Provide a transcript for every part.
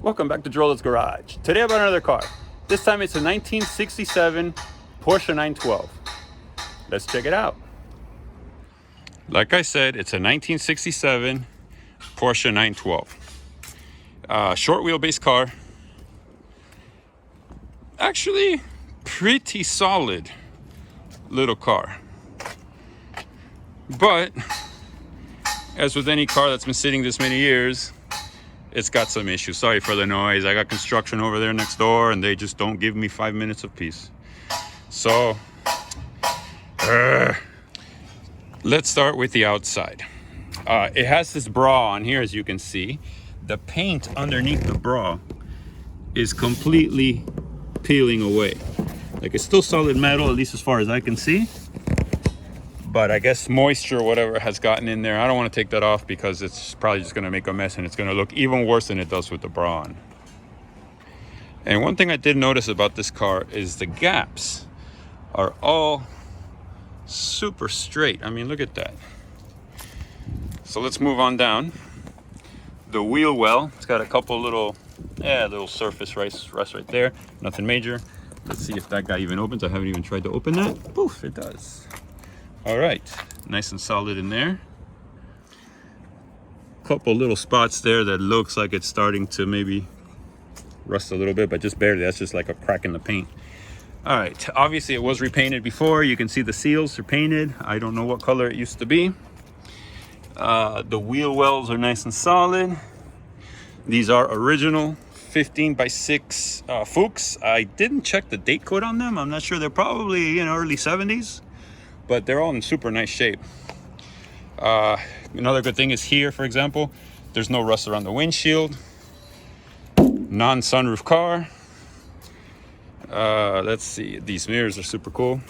Welcome back to Drola's Garage. Today I bought another car. This time it's a 1967 Porsche 912. Let's check it out. Like I said, it's a 1967 Porsche 912. Short wheelbase car. Actually, pretty solid little car. But, as with any car that's been sitting this many years, it's got some issues. Sorry for the noise. I got construction over there next door and they just don't give me 5 minutes of peace. So, let's start with the outside. It has this bra on here, as you can see. The paint underneath the bra is completely peeling away. Like, it's still solid metal, at least as far as I can see. But I guess moisture or whatever has gotten in there. I don't want to take that off because it's probably just going to make a mess and it's going to look even worse than it does with the bra on. And one thing I did notice about this car is the gaps are all super straight. I mean, look at that. So let's move on down. The wheel well, it's got a couple little surface rust right there. Nothing major. Let's see if that guy even opens. I haven't even tried to open that. Poof, it does. All right, nice and solid in there. Couple little spots there that looks like it's starting to maybe rust a little bit, but just barely. That's just like a crack in the paint. All right, obviously it was repainted before. You can see the seals are painted. I don't know what color it used to be. The wheel wells are nice and solid. These are original 15x6 Fuchs. I didn't check the date code on them. I'm not sure. They're probably early 70s. But they're all in super nice shape. Another good thing is here, for example, there's no rust around the windshield. Non-sunroof car. Let's see, these mirrors are super cool.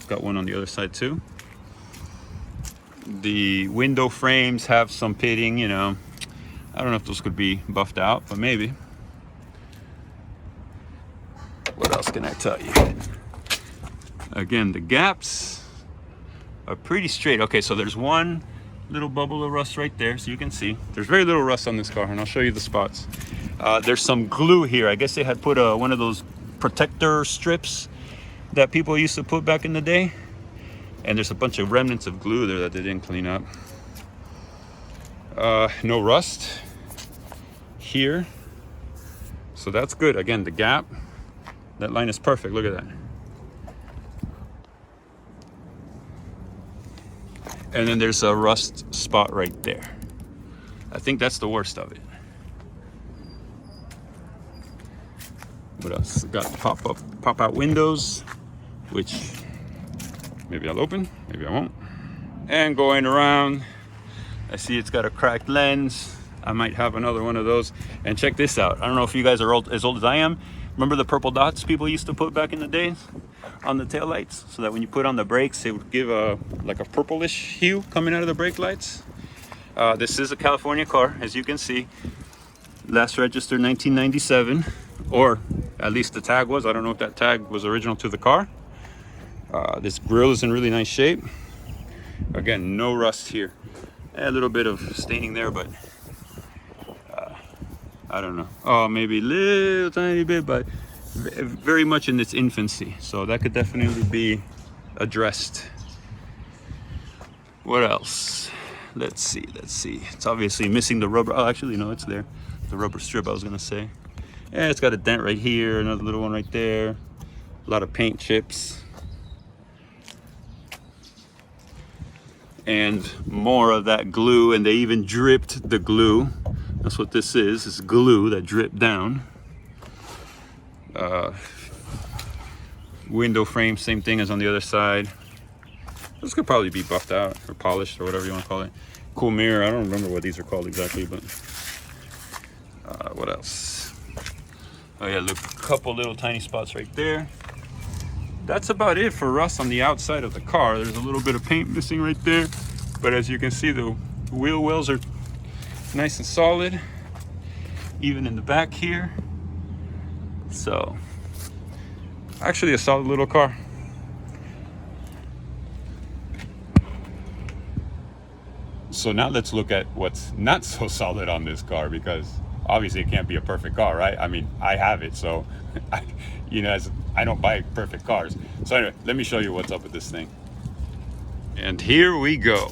Got one on the other side too. The window frames have some pitting, I don't know if those could be buffed out, but maybe. What else can I tell you? Again, the gaps are pretty straight. Okay, so there's one little bubble of rust right there, so you can see there's very little rust on this car, and I'll show you the spots. There's some glue here. I guess they had put one of those protector strips that people used to put back in the day, and there's a bunch of remnants of glue there that they didn't clean up. No rust here, so that's good. Again, the gap, that line is perfect. Look at that. And then there's a rust spot right there. I think that's the worst of it. What else? Got pop out windows, which maybe I'll open, maybe I won't. And going around, I see it's got a cracked lens. I might have another one of those. And check this out. I don't know if you guys are as old as I am. Remember the purple dots people used to put back in the days on the tail lights, so that when you put on the brakes, it would give like a purplish hue coming out of the brake lights. This is a California car, as you can see. Last registered 1997, or at least the tag was. I don't know if that tag was original to the car. This grille is in really nice shape. Again, no rust here. A little bit of staining there, but I don't know. Oh, maybe a little tiny bit, but very much in its infancy. So that could definitely be addressed. What else? Let's see. It's obviously missing the rubber. Oh, actually, no, it's there. The rubber strip, I was gonna say. Yeah, it's got a dent right here, another little one right there. A lot of paint chips. And more of that glue, and they even dripped the glue. That's what this is. It's glue that dripped down. Window frame, same thing as on the other side. This could probably be buffed out or polished or whatever you want to call it. Cool mirror. I don't remember what these are called exactly, but what else? Oh yeah, look, a couple little tiny spots right there. That's about it for rust on the outside of the car. There's a little bit of paint missing right there, but as you can see, the wheel wells are nice and solid, even in the back here. So, actually a solid little car. So now let's look at what's not so solid on this car, because obviously it can't be a perfect car, right? I mean, I have it, so I don't buy perfect cars. So anyway, let me show you what's up with this thing. And here we go.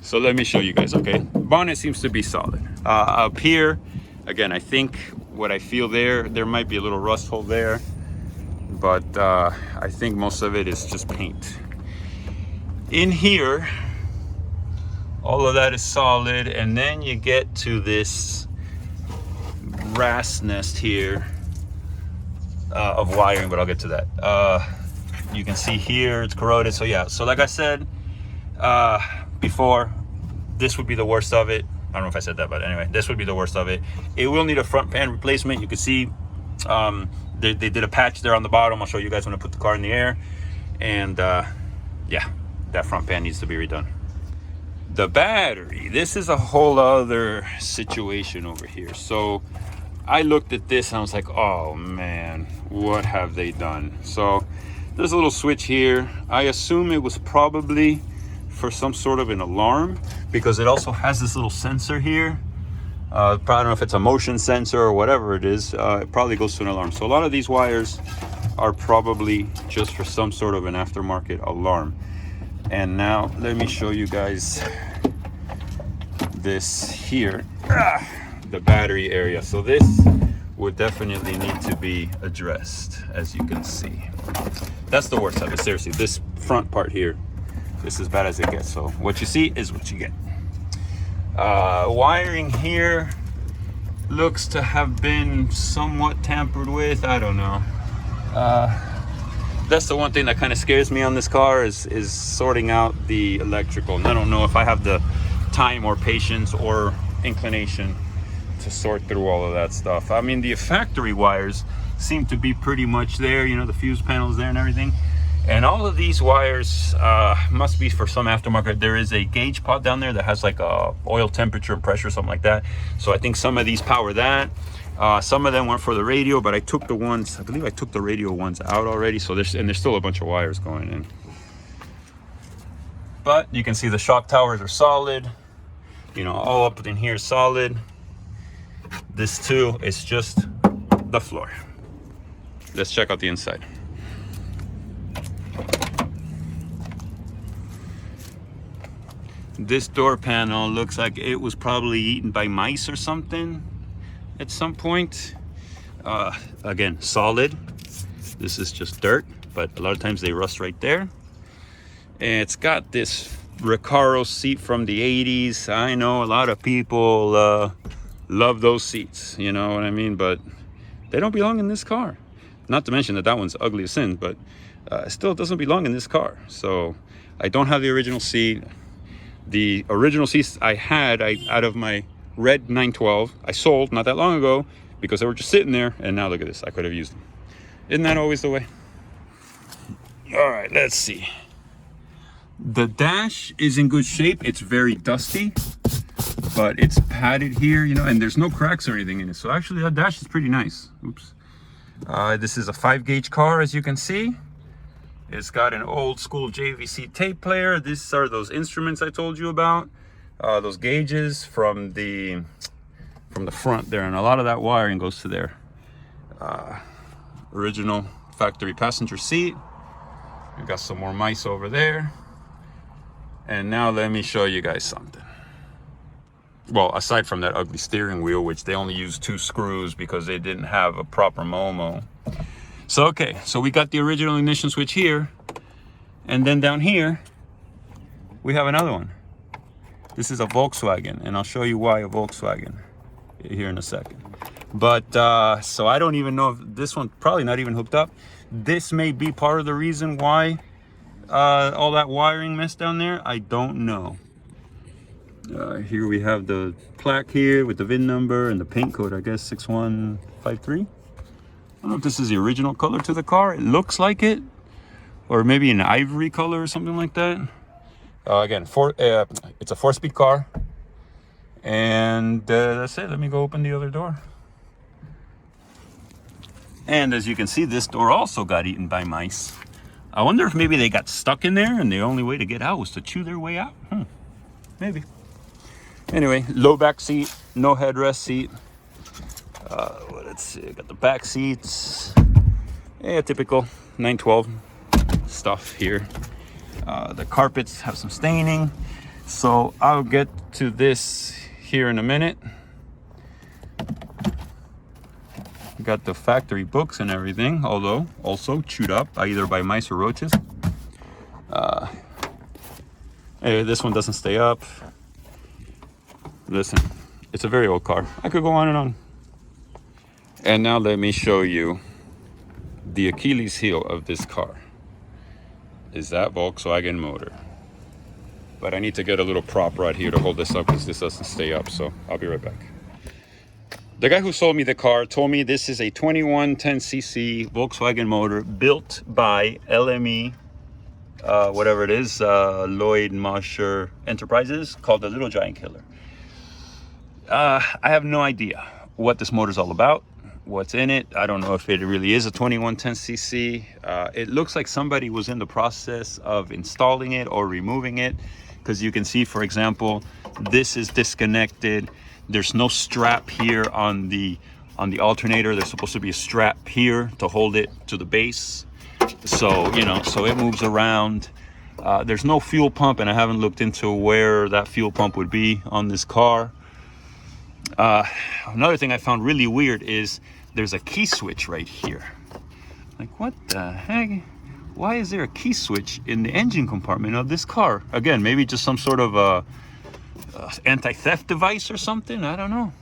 So let me show you guys, okay? Bonnet seems to be solid. Up here, again, I think what I feel there might be a little rust hole there, but I think most of it is just paint. In here, all of that is solid, and then you get to this rat's nest here of wiring, but I'll get to that. You can see here it's corroded, so yeah. So like I said before, this would be the worst of it. I don't know if I said that, but anyway, this would be the worst of it. It will need a front pan replacement. You can see they did a patch there on the bottom. I'll show you guys when I put the car in the air. And yeah, that front pan needs to be redone. The battery, this is a whole other situation over here. So I looked at this and I was like, oh man, what have they done? So there's a little switch here. I assume it was probably for some sort of an alarm, because it also has this little sensor here. I don't know if it's a motion sensor or whatever it is. It probably goes to an alarm. So a lot of these wires are probably just for some sort of an aftermarket alarm. And now let me show you guys this here, the battery area. So this would definitely need to be addressed, as you can see. That's the worst of it, seriously. This front part here, this is as bad as it gets. So what you see is what you get. Wiring here looks to have been somewhat tampered with. I don't know. That's the one thing that kind of scares me on this car is sorting out the electrical. And I don't know if I have the time or patience or inclination to sort through all of that stuff. I mean, the factory wires seem to be pretty much there, you know, the fuse panels there and everything. And all of these wires must be for some aftermarket. There is a gauge pod down there that has like a oil temperature and pressure, something like that. So I think some of these power that. Some of them went for the radio, but I took the ones, I believe I took the radio ones out already. So there's still a bunch of wires going in. But you can see the shock towers are solid. You know, all up in here is solid. This too is just the floor. Let's check out the inside. This door panel looks like it was probably eaten by mice or something at some point. Again, solid. This is just dirt, but a lot of times they rust right there. And it's got this Recaro seat from the 80s. I know a lot of people love those seats, you know what I mean? But they don't belong in this car. Not to mention that one's ugly as sin, but it still doesn't belong in this car. So I don't have the original seat. The original seats I had out of my red 912, I sold not that long ago because they were just sitting there, and now look at this, I could have used them. Isn't that always the way? All right, let's see. The dash is in good shape. It's very dusty, but it's padded here, you know, and there's no cracks or anything in it. So actually that dash is pretty nice. Oops. This is a 5-gauge car, as you can see. It's got an old school JVC tape player. These are those instruments I told you about. Those gauges from the front there, and a lot of that wiring goes to there. Original factory passenger seat. We got some more mice over there. And now let me show you guys something. Well, aside from that ugly steering wheel, which they only used 2 screws because they didn't have a proper Momo. So, okay, so we got the original ignition switch here. And then down here, we have another one. This is a Volkswagen, and I'll show you why a Volkswagen here in a second. But, so I don't even know if this one, probably not even hooked up. This may be part of the reason why all that wiring mess down there. I don't know. Here we have the plaque here with the VIN number and the paint code, I guess 6153. I don't know if this is the original color to the car. It looks like it, or maybe an ivory color or something like that. Again, it's a 4-speed car, and that's it. Let me go open the other door. And as you can see, this door also got eaten by mice. I wonder if maybe they got stuck in there and the only way to get out was to chew their way out. Maybe. Anyway, low back seat, no headrest seat. Let's see, I got the back seats. Yeah, typical 912 stuff here. The carpets have some staining, so I'll get to this here in a minute. Got the factory books and everything, although also chewed up either by mice or roaches. Hey, this one doesn't stay up. Listen, it's a very old car. I could go on and on. And now let me show you the Achilles heel of this car. Is that Volkswagen motor. But I need to get a little prop right here to hold this up because this doesn't stay up, so I'll be right back. The guy who sold me the car told me this is a 2110cc Volkswagen motor built by LME, whatever it is, Lloyd Mosher Enterprises, called the Little Giant Killer. I have no idea what this motor is all about, what's in it. I don't know if it really is a 2110cc. It looks like somebody was in the process of installing it or removing it, because you can see, for example, this is disconnected. There's no strap here on the alternator. There's supposed to be a strap here to hold it to the base. So, you know, so it moves around. There's no fuel pump, and I haven't looked into where that fuel pump would be on this car. Another thing I found really weird is there's a key switch right here. Like, what the heck? Why is there a key switch in the engine compartment of this car? Again, maybe just some sort of anti-theft device or something, I don't know.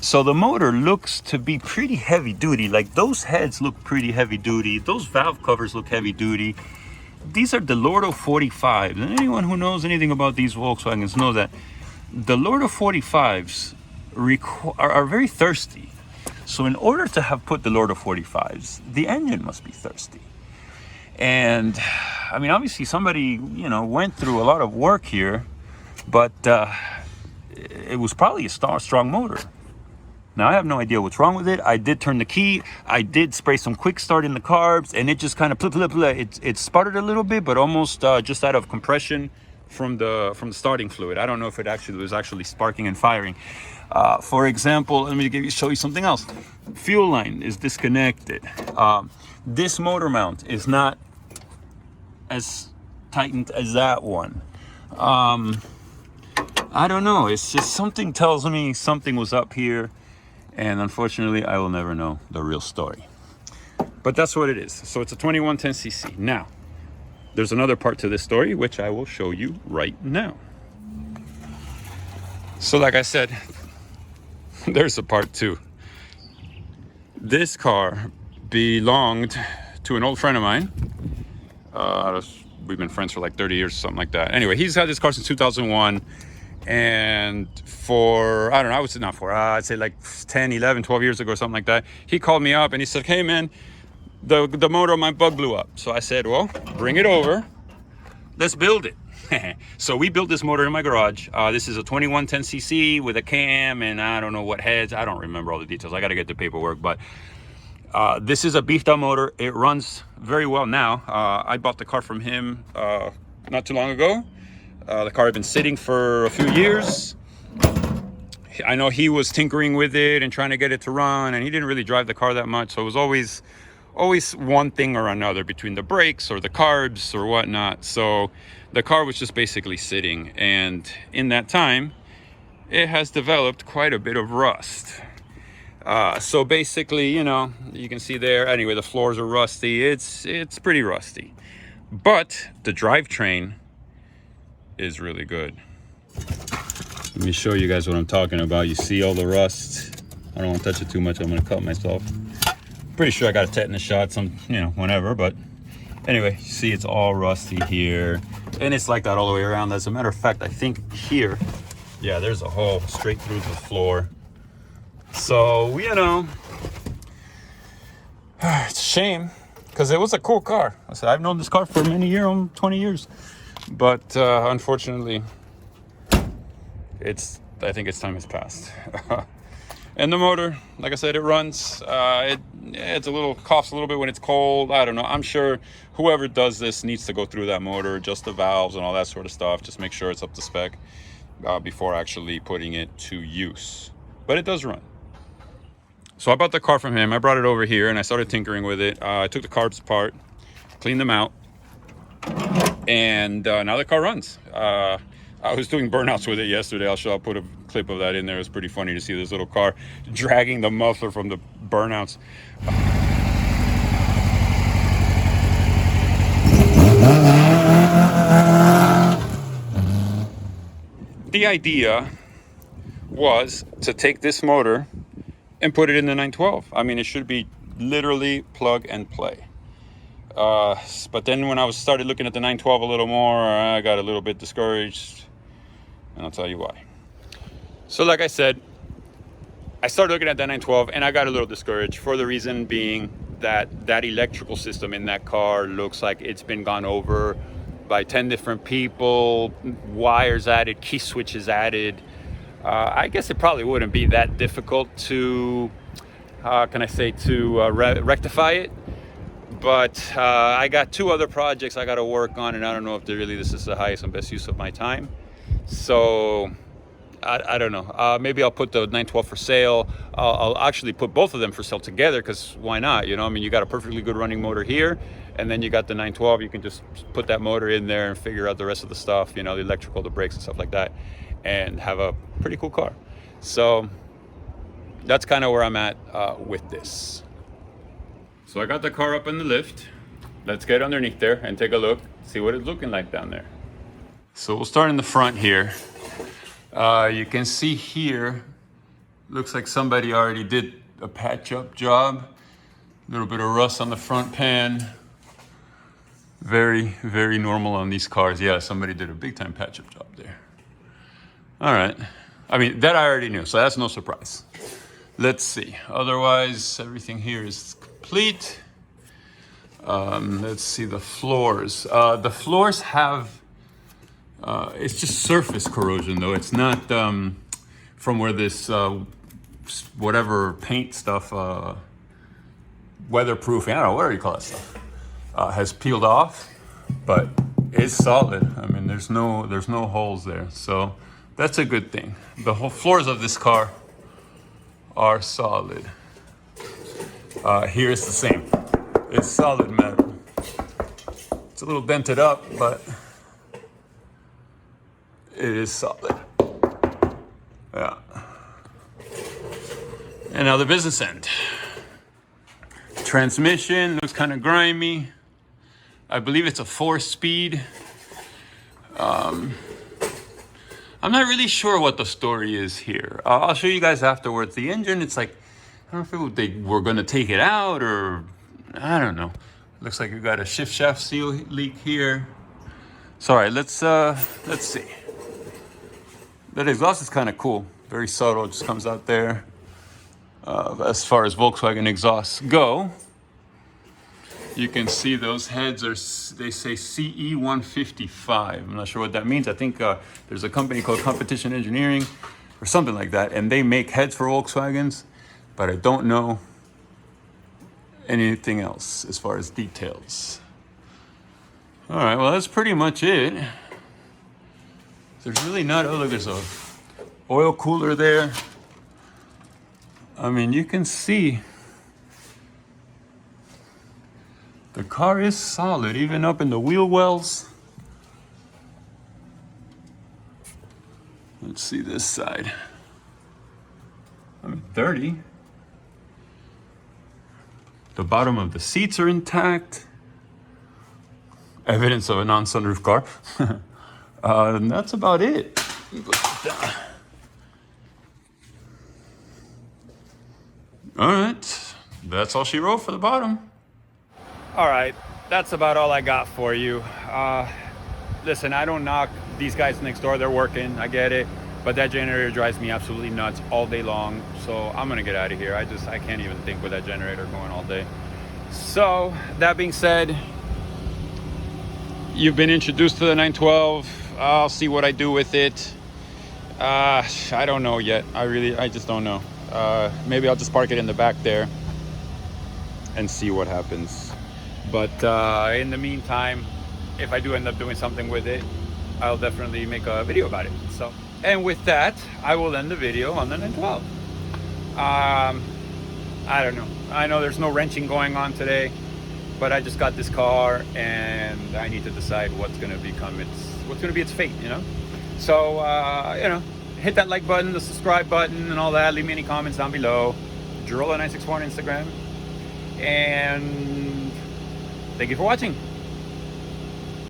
So the motor looks to be pretty heavy duty. Like, those heads look pretty heavy duty. Those valve covers look heavy duty. These are the Lordo 45s, and anyone who knows anything about these Volkswagens knows that the Lordo 45s are very thirsty. So in order to have put the Lordo 45s, the engine must be thirsty. And I mean, obviously somebody, you know, went through a lot of work here, but it was probably a strong motor. Now, I have no idea what's wrong with it. I did turn the key. I did spray some quick start in the carbs, and it just kind of it sputtered a little bit, but almost just out of compression from the starting fluid. I don't know if it actually was sparking and firing. For example, let me show you something else. Fuel line is disconnected. This motor mount is not as tightened as that one. I don't know. It's just something tells me something was up here, and unfortunately, I will never know the real story. But that's what it is. So it's a 2110cc. Now, there's another part to this story, which I will show you right now. So like I said, there's a part two. This car belonged to an old friend of mine. We've been friends for like 30 years or something like that. Anyway, he's had this car since 2001. And for, I don't know, I would say not for, I'd say like 10, 11, 12 years ago or something like that, he called me up and he said, hey man, the motor on my bug blew up. So I said, well, bring it over. Let's build it. So we built this motor in my garage. This is a 2110cc with a cam and I don't know what heads. I don't remember all the details. I got to get the paperwork, but this is a beefed up motor. It runs very well now. I bought the car from him not too long ago. The car had been sitting for a few years. I know he was tinkering with it and trying to get it to run, and he didn't really drive the car that much. So it was always one thing or another between the brakes or the carbs or whatnot. So the car was just basically sitting. And in that time, it has developed quite a bit of rust. So basically, you know, you can see there, anyway, the floors are rusty. It's pretty rusty. But the drivetrain is really good. Let me show you guys what I'm talking about. You see all the rust. I don't want to touch it too much. I'm going to cut myself. Pretty sure I got a tetanus shot, whenever. But anyway, you see it's all rusty here. And it's like that all the way around. As a matter of fact, I think here, yeah, there's a hole straight through the floor. So, you know, it's a shame because it was a cool car. I said, I've known this car for many years, 20 years. But unfortunately, I think its time has passed. And the motor, like I said, it runs. It's coughs a little bit when it's cold. I don't know. I'm sure whoever does this needs to go through that motor, adjust the valves and all that sort of stuff. Just make sure it's up to spec. before actually putting it to use. But it does run. So I bought the car from him. I brought it over here and I started tinkering with it. I took the carbs apart, cleaned them out, and now the car runs. I was doing burnouts with it yesterday. I'll put a clip of that in there. It's pretty funny to see this little car dragging the muffler from the burnouts. The idea was to take this motor and put it in the 912. I mean, it should be literally plug and play. But then when I started looking at the 912 a little more, I got a little bit discouraged, and I'll tell you why. So like I said, I started looking at that 912 and I got a little discouraged, for the reason being that that electrical system in that car looks like it's been gone over by 10 different people, wires added, key switches added. I guess it probably wouldn't be that difficult to, rectify it. But I got 2 other projects I got to work on, and I don't know if this is the highest and best use of my time. So I don't know. Maybe I'll put the 912 for sale. I'll actually put both of them for sale together, because why not? You know, I mean, you got a perfectly good running motor here, and then you got the 912. You can just put that motor in there and figure out the rest of the stuff, you know, the electrical, the brakes and stuff like that, and have a pretty cool car. So that's kind of where I'm at with this. So I got the car up in the lift. Let's get underneath there and take a look, see what it's looking like down there. So we'll start in the front here. You can see here, looks like somebody already did a patch-up job. A little bit of rust on the front pan. Very, very normal on these cars. Yeah, somebody did a big-time patch-up job there. All right. I mean, that I already knew, so that's no surprise. Let's see. Otherwise, everything here is complete. Let's see the floors. The floors have, it's just surface corrosion though. It's not from where this, whatever paint stuff, weatherproofing, I don't know, whatever you call that stuff, has peeled off, but it's solid. I mean, there's no holes there. So that's a good thing. The whole floors of this car are solid. Here it's the same. It's solid metal. It's a little dented up, but it is solid. Yeah. And now the business end. Transmission looks kind of grimy. I believe it's a 4-speed. I'm not really sure what the story is here. I'll show you guys afterwards. The engine, it's like, I don't know if they were going to take it out, or I don't know. Looks like you got a shift shaft seal leak here. So, all right, let's see. That exhaust is kind of cool. Very subtle. It just comes out there. As far as Volkswagen exhausts go, you can see those heads are, they say CE 155. I'm not sure what that means. I think there's a company called Competition Engineering or something like that, and they make heads for Volkswagens, but I don't know anything else as far as details. All right, well, that's pretty much it. There's really not, oh, look, there's a oil cooler there. I mean, you can see the car is solid, even up in the wheel wells. Let's see this side. I mean, 30. The bottom of the seats are intact. Evidence of a non-sunroof car. And that's about it. All right, that's all she wrote for the bottom. All right, that's about all I got for you. Listen, I don't knock these guys next door. They're working, I get it. But that generator drives me absolutely nuts all day long. So I'm gonna get out of here. I can't even think with that generator going all day. So that being said, you've been introduced to the 912. I'll see what I do with it. I don't know yet. I just don't know. Maybe I'll just park it in the back there and see what happens. But in the meantime, if I do end up doing something with it, I'll definitely make a video about it. So And with that, I will end the video on the 912. I don't know. I know there's no wrenching going on today, but I just got this car and I need to decide what's going to be its fate, you know? So, you know, hit that like button, the subscribe button and all that. Leave me any comments down below. Girola964 on Instagram. And thank you for watching.